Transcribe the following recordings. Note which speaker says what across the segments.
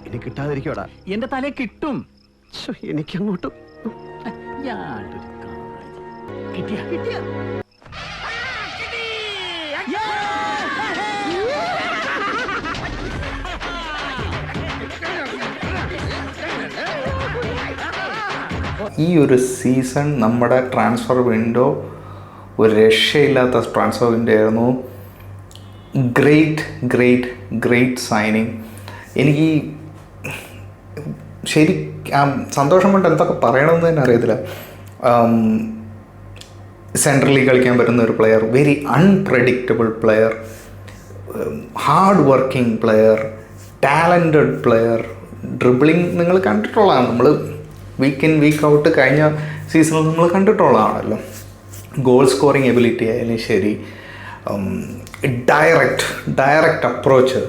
Speaker 1: ഇനി കിട്ടാതിരിക്കോടാ.
Speaker 2: എന്റെ തലേ കിട്ടും.
Speaker 1: എനിക്കങ്ങോട്ടും
Speaker 3: ഈ ഒരു സീസൺ നമ്മുടെ ട്രാൻസ്ഫർ വിൻഡോ ഒരു രക്ഷയില്ലാത്ത ട്രാൻസ്ഫർ വിൻഡോ ആയിരുന്നു. Great signing. എനിക്ക് ശരി സന്തോഷം കൊണ്ട് എന്തൊക്കെ പറയണമെന്ന് തന്നെ അറിയത്തില്ല. സെൻട്രലിൽ കളിക്കാൻ പറ്റുന്ന ഒരു player, very unpredictable player, hard working player, talented player. Dribbling നിങ്ങൾ കണ്ടിട്ടുള്ളതാണ്, നമ്മൾ വീക്ക് ഇൻ വീക്ക് ഔട്ട് കഴിഞ്ഞ സീസണിൽ നമ്മൾ കണ്ടിട്ടുള്ളതാണല്ലോ. ഗോൾ സ്കോറിങ് എബിലിറ്റി ആയാലും ശരി, ഡയറക്റ്റ് അപ്രോച്ച്,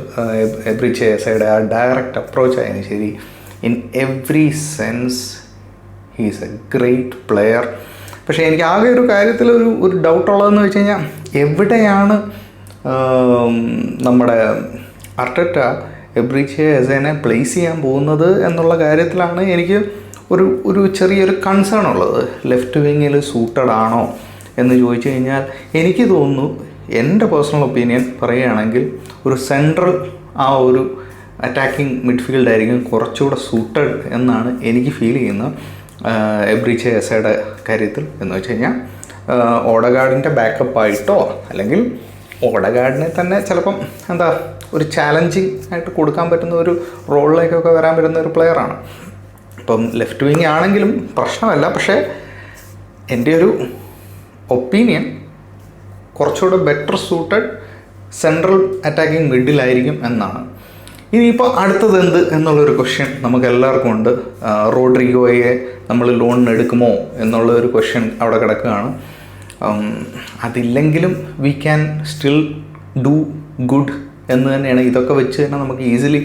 Speaker 3: എബ്രിച്ചേസയുടെ ആ ഡയറക്റ്റ് അപ്രോച്ച് ആയാലും ശരി, in every sense he's A great player. പക്ഷേ എനിക്ക് ആകെ ഒരു കാര്യത്തിൽ ഒരു ഡൗട്ടുള്ളതെന്ന് വെച്ച് കഴിഞ്ഞാൽ, എവിടെയാണ് നമ്മുടെ അർട്ടറ്റ എബ്രിച്ചേസനെ പ്ലേസ് ചെയ്യാൻ പോകുന്നത് എന്നുള്ള കാര്യത്തിലാണ് എനിക്ക് ഒരു ചെറിയൊരു കൺസേൺ ഉള്ളത്. ലെഫ്റ്റ് വിങ്ങിൽ സൂട്ടഡ് ആണോ എന്ന് ചോദിച്ചു കഴിഞ്ഞാൽ എനിക്ക് തോന്നുന്നു, എൻ്റെ പേഴ്സണൽ ഒപ്പീനിയൻ പറയുകയാണെങ്കിൽ ഒരു സെൻട്രൽ ആ ഒരു അറ്റാക്കിംഗ് മിഡ്ഫീൽഡ് ആയിരിക്കും കുറച്ചുകൂടെ സൂട്ടഡ് എന്നാണ് എനിക്ക് ഫീൽ ചെയ്യുന്നത് എബ്രിച്ചേസയുടെ കാര്യത്തിൽ. എന്ന് വെച്ച് കഴിഞ്ഞാൽ ഓഡഗാർഡിൻ്റെ ബാക്കപ്പായിട്ടോ അല്ലെങ്കിൽ ഓഡഗാർഡിനെ തന്നെ ചിലപ്പം ഒരു ചാലഞ്ചിങ് ആയിട്ട് കൊടുക്കാൻ പറ്റുന്ന ഒരു റോളിലേക്കൊക്കെ വരാൻ പറ്റുന്ന ഒരു പ്ലെയറാണ്. ഇപ്പം ലെഫ്റ്റ് വിങ് ആണെങ്കിലും പ്രശ്നമല്ല, പക്ഷേ എൻ്റെ ഒരു ഒപ്പീനിയൻ കുറച്ചുകൂടെ ബെറ്റർ സൂട്ടഡ് സെൻട്രൽ അറ്റാക്കിംഗ് മിഡിലായിരിക്കും എന്നാണ്. ഇനിയിപ്പോൾ അടുത്തത് എന്ത് എന്നുള്ളൊരു ക്വസ്റ്റ്യൻ നമുക്ക് എല്ലാവർക്കും ഉണ്ട്. റോഡ്രിഗോയെ നമ്മൾ ലോണിന് എടുക്കുമോ എന്നുള്ളൊരു ക്വസ്റ്റ്യൻ അവിടെ കിടക്കുകയാണ്. അതില്ലെങ്കിലും we can still do good എന്ന് തന്നെയാണ്. ഇതൊക്കെ വെച്ച് തന്നെ നമുക്ക് easily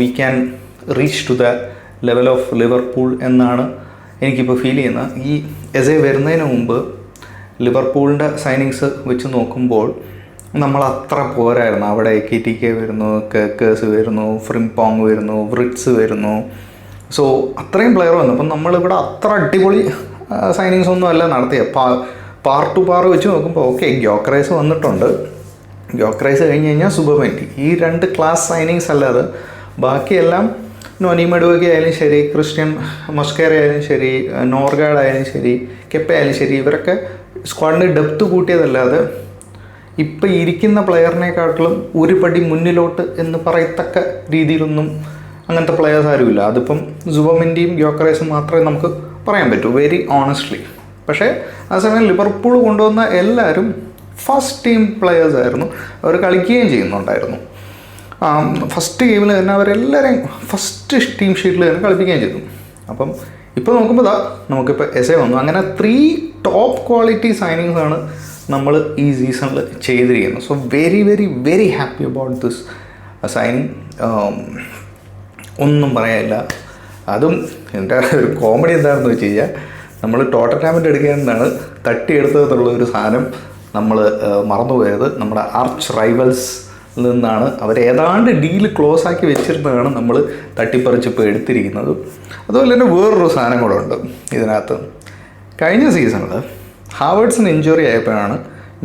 Speaker 3: we can reach to the level of Liverpool എന്നാണ് എനിക്കിപ്പോൾ ഫീൽ ചെയ്യുന്നത്. ഈ എസെ വരുന്നതിന് മുമ്പ് ലിവർപൂളിൻ്റെ സൈനിങ്സ് വെച്ച് നോക്കുമ്പോൾ നമ്മൾ അത്ര പോരായിരുന്നു. അവിടെ KTK വരുന്നു, കേക്കേഴ്സ് വരുന്നു, ഫ്രിംപോങ് വരുന്നു, വ്രിറ്റ്സ് വരുന്നു. സോ അത്രയും പ്ലെയർ വന്നു. അപ്പം നമ്മളിവിടെ അത്ര അടിപൊളി സൈനിങ്സ് ഒന്നും അല്ല നടത്തിയ. പാർ ടു പാർ വെച്ച് നോക്കുമ്പോൾ ഓക്കെ, ഗ്യോക്കറൈസ് വന്നിട്ടുണ്ട്. ഗ്യോക്കറൈസ് കഴിഞ്ഞ് കഴിഞ്ഞാൽ സുബമെൻഡി, ഈ 2 ക്ലാസ് സൈനിങ്സ് അല്ലാതെ ബാക്കിയെല്ലാം നോനി മെഡുവകി ആയാലും ശരി, ക്രിസ്ത്യൻ മൊസ്കേര ആയാലും ശരി, നോർഗാഡ് ആയാലും ശരി, കെപ്പ ആയാലും ശരി, ഇവരൊക്കെ സ്ക്വാഡിന് ഡെപ്ത് കൂട്ടിയതല്ലാതെ ഇപ്പം ഇരിക്കുന്ന പ്ലെയറിനെക്കാട്ടിലും ഒരു പടി മുന്നിലോട്ട് എന്ന് പറയത്തക്ക രീതിയിലൊന്നും അങ്ങനത്തെ പ്ലെയേഴ്സ് ആരുമില്ല. അതിപ്പം സുബമെൻഡിയും ഗ്യോക്കറൈസും മാത്രമേ നമുക്ക് പറയാൻ പറ്റൂ, വെരി ഓണസ്റ്റ്ലി. പക്ഷേ ആ സമയം ലിവർപൂൾ കൊണ്ടുവന്ന എല്ലാവരും ഫസ്റ്റ് ടീം പ്ലെയേഴ്സ് ആയിരുന്നു. അവർ കളിക്കുകയും ചെയ്യുന്നുണ്ടായിരുന്നു. ഫസ്റ്റ് ഗെയിമിൽ തന്നെ അവരെല്ലാവരെയും ഫസ്റ്റ് ടീം ഷീറ്റിൽ തന്നെ കളിപ്പിക്കുകയും ചെയ്തു. അപ്പം ഇപ്പോൾ നോക്കുമ്പോൾ നമുക്കിപ്പോൾ എസെ വന്നു. അങ്ങനെ 3 ടോപ്പ് ക്വാളിറ്റി സൈനിങ്സാണ് നമ്മൾ ഈ സീസണിൽ ചെയ്തിരിക്കുന്നത്. So very happy about this signing. ഒന്നും പറയാനില്ല. അതും എൻ്റെ ഒരു കോമഡി എന്താണെന്ന് വെച്ച് കഴിഞ്ഞാൽ, നമ്മൾ ടോട്ടൻഹാമിൻ്റെ എടുക്കേണ്ടതാണ് തട്ടിയെടുത്തതെന്നുള്ള ഒരു സാധനം നമ്മൾ മറന്നുപോയത്. നമ്മുടെ ആർച്ച് റൈവൽസ് നിന്നാണ് അവർ ഏതാണ്ട് ഡീൽ ക്ലോസ് ആക്കി വെച്ചിരുന്നതാണ് നമ്മൾ തട്ടിപ്പറിച്ചിപ്പോൾ എടുത്തിരിക്കുന്നത്. അതുപോലെ തന്നെ വേറൊരു സാധനം കൂടെ ഉണ്ട് ഇതിനകത്ത്. കഴിഞ്ഞ സീസണിൽ ഹാവേർട്സിന് ഇഞ്ചുറി ആയപ്പോഴാണ്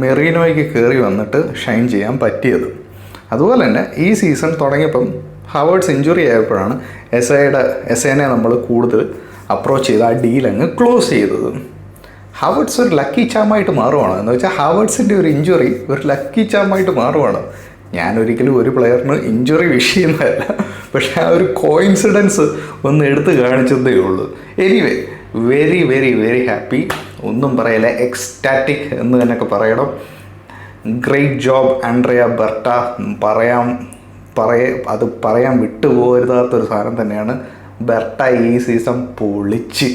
Speaker 3: മെറീനോയ്ക്ക് കയറി വന്നിട്ട് ഷൈൻ ചെയ്യാൻ പറ്റിയത്. അതുപോലെ തന്നെ ഈ സീസൺ തുടങ്ങിയപ്പം ഹാവേർട്സ് ഇഞ്ചുറി ആയപ്പോഴാണ് എസേനെ നമ്മൾ കൂടുതൽ അപ്രോച്ച് ചെയ്ത് ആ ഡീൽ അങ്ങ് ക്ലോസ് ചെയ്തത്. ഹാവേർട്സ് ഒരു ലക്കി ചാമായിട്ട് മാറുവാണ്. എന്ന് വെച്ചാൽ ഹാവേർട്സിൻ്റെ ഒരു ഇഞ്ചുറി ഒരു ലക്കി ചാമായിട്ട് മാറുവാണ്. ഞാനൊരിക്കലും ഒരു പ്ലെയറിന് ഇഞ്ചുറി വിഷ് ചെയ്യുന്നതല്ല, പക്ഷേ ആ ഒരു കോയിൻസിഡൻസ് ഒന്ന് എടുത്ത് കാണിച്ചതേ ഉള്ളൂ. Anyway very happy. ഒന്നും പറയില്ല, എക്സ്റ്റാറ്റിക് എന്ന് തന്നെയൊക്കെ പറയണം. Great job Andrea Berta. അത് പറയാൻ വിട്ടുപോകരുതാത്തൊരു സാധനം തന്നെയാണ്. ബെർട്ട ഈ സീസൺ പൊളിച്ച്